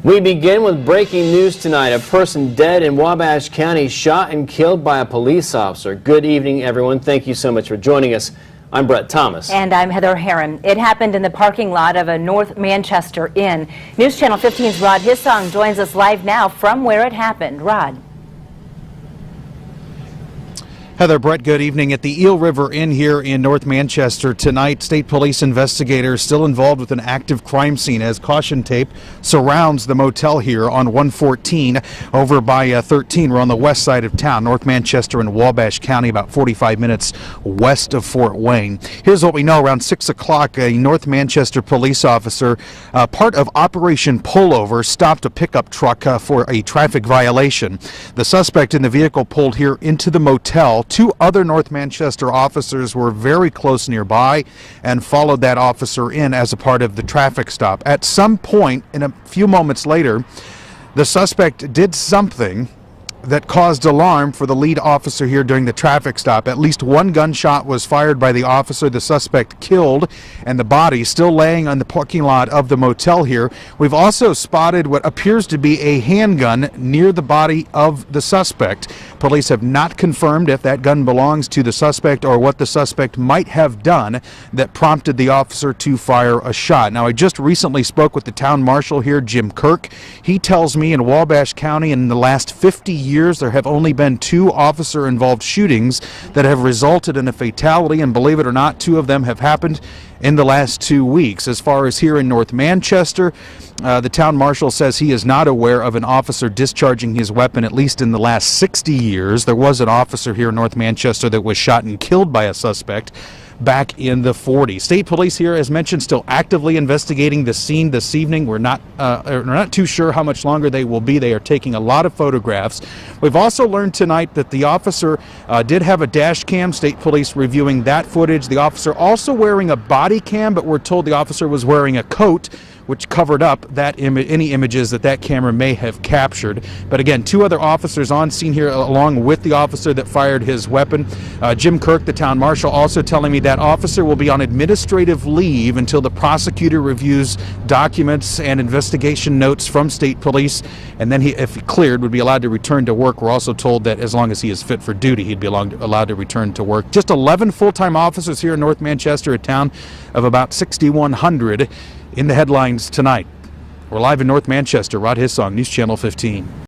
We begin with breaking news tonight. A person dead in Wabash County, shot and killed by a police officer. Good evening, everyone. Thank you so much for joining us. I'm Brett Thomas. And I'm Heather Herron. It happened in the parking lot of a North Manchester Inn. News Channel 15's Rod Hissong joins us live now from where it happened. Rod. Heather, Brett, good evening. At the Eel River Inn here in North Manchester tonight, state police investigators still involved with an active crime scene as caution tape surrounds the motel here on 114 over by 13. We're on the west side of town, North Manchester and Wabash County, about 45 minutes west of Fort Wayne. Here's what we know. Around 6 o'clock, a North Manchester police officer, part of Operation Pullover, stopped a pickup truck for a traffic violation. The suspect in the vehicle pulled here into the motel. Two other North Manchester officers were very close nearby and followed that officer in as a part of the traffic stop. At some point, in a few moments later, the suspect did something that caused alarm for the lead officer here during the traffic stop. At least one gunshot was fired by the officer, the suspect killed, and the body still laying on the parking lot of the motel here. We've also spotted what appears to be a handgun near the body of the suspect. Police have not confirmed if that gun belongs to the suspect or what the suspect might have done that prompted the officer to fire a shot. Now, I just recently spoke with the town marshal here, Jim Kirk. He tells me in Wabash County in the last 50 years there have only been 2 officer-involved shootings that have resulted in a fatality, and believe it or not, 2 of them have happened in the last 2 weeks. As far as here in North Manchester, the town marshal says he is not aware of an officer discharging his weapon, at least in the last 60 years. There was an officer here in North Manchester that was shot and killed by a suspect back in the 40s. State police here, as mentioned, still actively investigating the scene this evening. We're not too sure how much longer they will be. They are taking a lot of photographs. We've also learned tonight that the officer did have a dash cam. State police reviewing that footage. The officer also wearing a body cam, but we're told the officer was wearing a coat, which covered up that any images that camera may have captured. But again, 2 other officers on scene here along with the officer that fired his weapon. Jim Kirk, the town marshal, also telling me that officer will be on administrative leave until the prosecutor reviews documents and investigation notes from state police, and then he, if cleared, would be allowed to return to work. We're also told that as long as he is fit for duty, he'd be allowed to return to work. Just 11 full-time officers here in North Manchester, a town of about 6,100. In the headlines tonight. We're live in North Manchester. Rod Hissong, News Channel 15.